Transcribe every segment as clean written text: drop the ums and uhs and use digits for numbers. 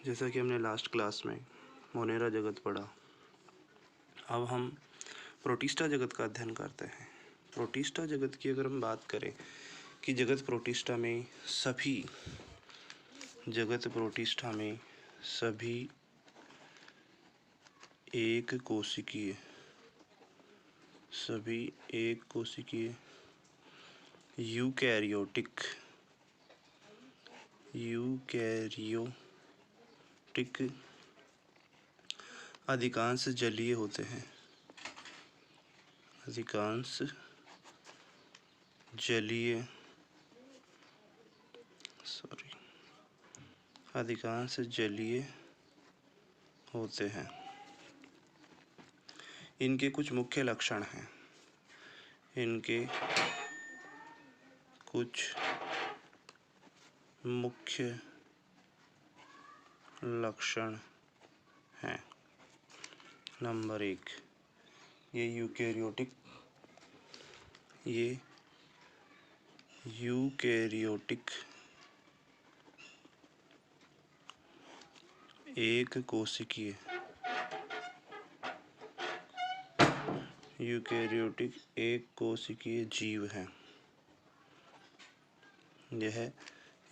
जैसा कि हमने लास्ट क्लास में मोनेरा जगत पढ़ा, अब हम प्रोटिस्टा जगत का अध्ययन करते हैं। प्रोटिस्टा जगत की अगर हम बात करें कि जगत प्रोटिस्टा में सभी एक कोशिकीय यूकैरियोटिक अधिकांश जलीय होते हैं। अधिकांश जलीय होते हैं। इनके कुछ मुख्य लक्षण हैं। नंबर 1, ये यूकैरियोटिक एक कोशिकीय जीव हैं। यह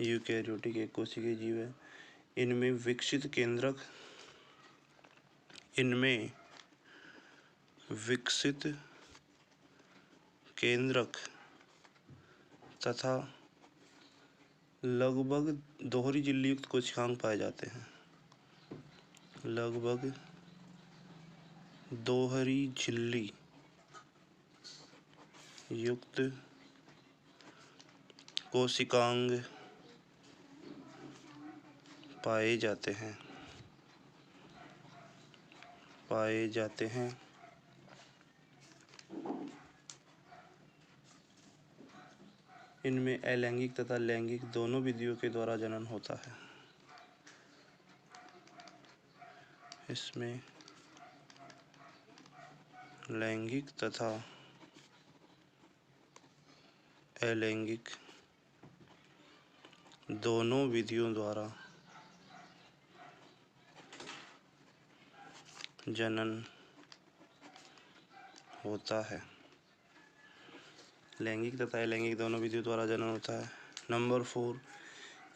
यूकैरियोटिक एक कोशिकीय जीव है। इनमें विकसित केंद्रक तथा लगभग दोहरी झिल्ली युक्त कोशिकांग पाए जाते हैं। लगभग दोहरी झिल्ली युक्त कोशिकांग पाए जाते हैं। इनमें अलैंगिक तथा लैंगिक दोनों विधियों के द्वारा जनन होता है। इसमें लैंगिक तथा अलैंगिक दोनों विधियों द्वारा जनन होता है। लैंगिक तथा अलैंगिक दोनों विधियों द्वारा जनन होता है। नंबर 4,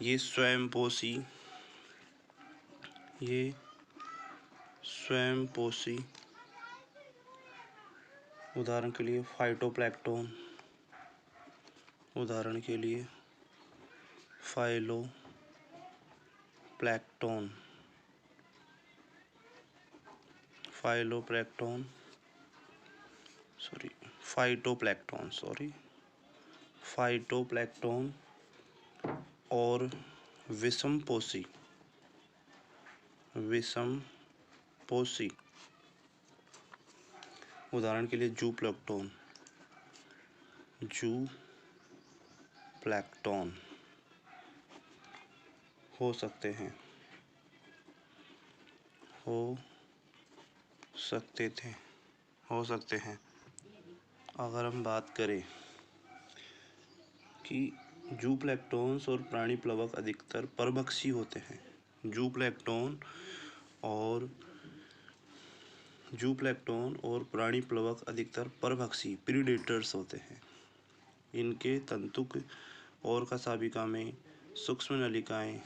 ये स्वयंपोषी उदाहरण के लिए फाइटोप्लैंक्टन, फाइटोप्लैंक्टन और विषमपोषी उदाहरण के लिए जूप्लैंक्टन हो सकते हैं। अगर हम बात करें कि जूप्लैंक्टन्स और प्राणी प्लवक अधिकतर परभक्षी होते हैं। जूप्लैंक्टन और प्राणी प्लवक अधिकतर परभक्षी प्रीडेटर्स होते हैं। इनके तंतुक और कशाभिका में सूक्ष्म नलिकाएं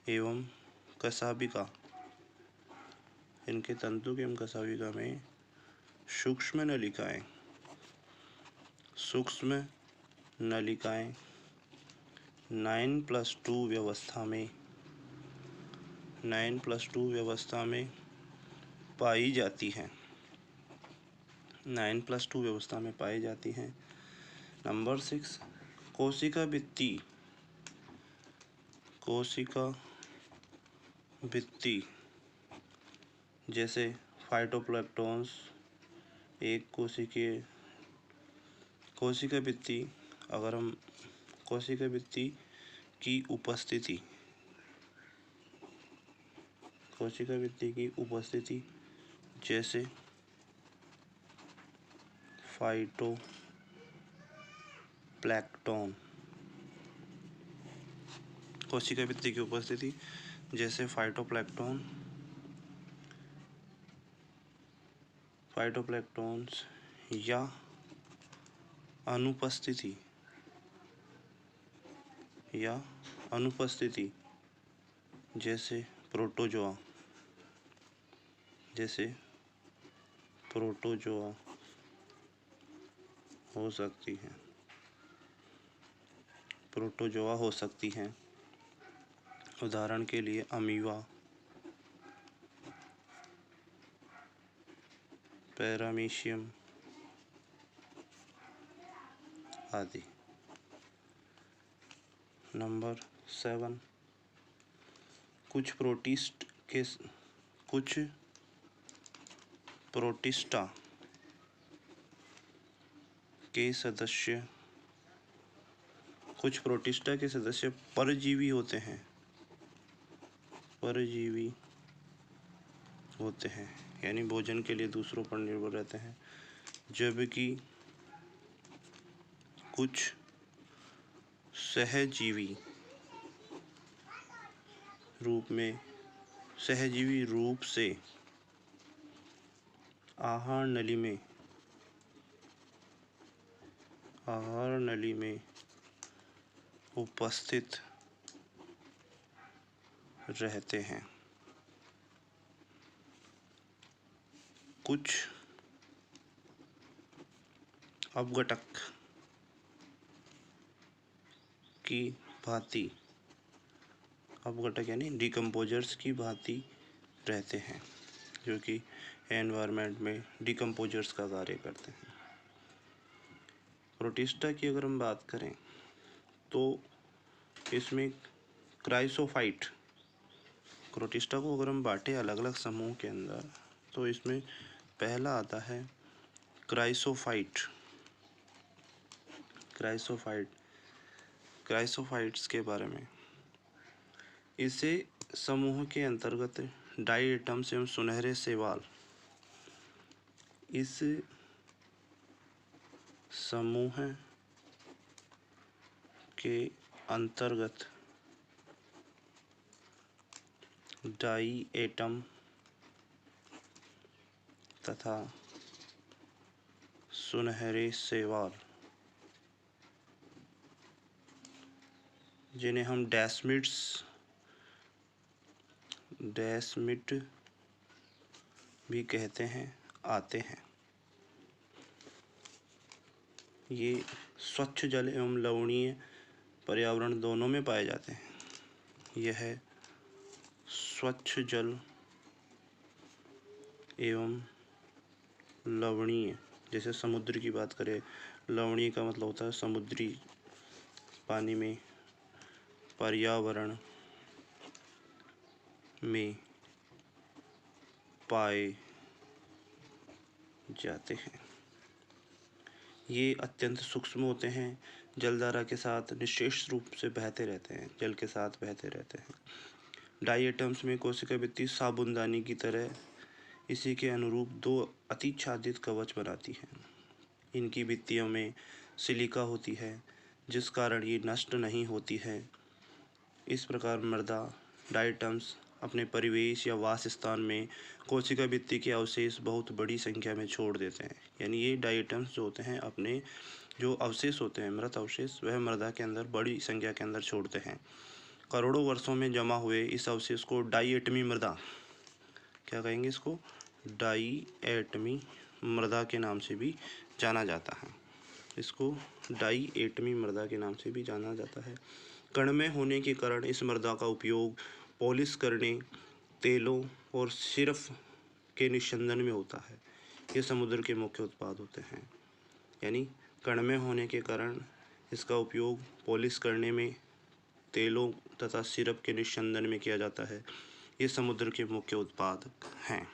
एवं कशाभिका में सूक्ष्म नलिकाएं 9+2 व्यवस्था में पाई जाती हैं। 9+2 व्यवस्था में पाई जाती हैं। नंबर 6, कोशिका भित्ति जैसे फाइटोप्लैंक्टन्स एक कोशिका भित्ति की उपस्थिति जैसे फाइटोप्लैंक्टन कोशिका भित्ति की उपस्थिति, जैसे फाइटोप्लैंक्टन्स या अनुपस्थिति जैसे प्रोटोजोआ हो सकती हैं। उदाहरण के लिए अमीबा, पैरामीशियम आदि। नंबर 7, कुछ प्रोटिस्टा के सदस्य परजीवी होते हैं, यानी भोजन के लिए दूसरों पर निर्भर रहते हैं, जबकि कुछ सहजीवी रूप से आहार नली में उपस्थित रहते हैं। कुछ अपघटक यानी डिकम्पोजर्स की भांति रहते हैं, जो कि एनवायरनमेंट में डिकम्पोजर्स का कार्य करते हैं। प्रोटिस्टा की अगर हम बात करें तो इसमें प्रोटिस्टा को अगर हम बांटे अलग अलग समूह के अंदर, तो इसमें पहला आता है क्राइसोफाइट्स के बारे में। इसे समूह के अंतर्गत डायटम्स एवं सुनहरे शैवाल, इस समूह के अंतर्गत डायटम तथा सुनहरे शैवाल, जिन्हें हम डेस्मिड भी कहते हैं, आते हैं। ये स्वच्छ जल एवं लवणीय पर्यावरण दोनों में पाए जाते हैं। यह स्वच्छ जल एवं लवणीय, जैसे समुद्र की बात करें, लवणीय का मतलब होता है समुद्री पानी में पर्यावरण में पाए जाते हैं। ये अत्यंत सूक्ष्म होते हैं, जलधारा के साथ निश्चेष रूप से बहते रहते हैं, जल के साथ बहते रहते हैं। डायटम्स में कोशिका भित्ति साबुनदानी की तरह इसी के अनुरूप 2 अतिच्छादित कवच बनाती है। इनकी भित्तियों में सिलिका होती है, जिस कारण ये नष्ट नहीं होती है। इस प्रकार मृदा डायटम्स अपने परिवेश या वास स्थान में कोशिका भित्ति के अवशेष बहुत बड़ी संख्या में छोड़ देते हैं। यानी ये डायटम्स जो होते हैं, अपने जो अवशेष होते हैं, मृत अवशेष, वह मृदा के अंदर बड़ी संख्या के अंदर छोड़ते हैं। करोड़ों वर्षों में जमा हुए इस अवशेष को डाईएटमी मृदा, क्या कहेंगे इसको, डाईएटमी मृदा के नाम से भी जाना जाता है। इसको डाईएटमी मृदा के नाम से भी जाना जाता है। कणमय होने के कारण इस मृदा का उपयोग पॉलिश करने, तेलों और सिरप के निस्यंदन में होता है। ये समुद्र के मुख्य उत्पाद होते हैं। यानी कणमय होने के कारण इसका उपयोग पॉलिश करने में, तेलों तथा सिरप के निस्यंदन में किया जाता है। ये समुद्र के मुख्य उत्पाद हैं।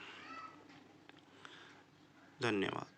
धन्यवाद।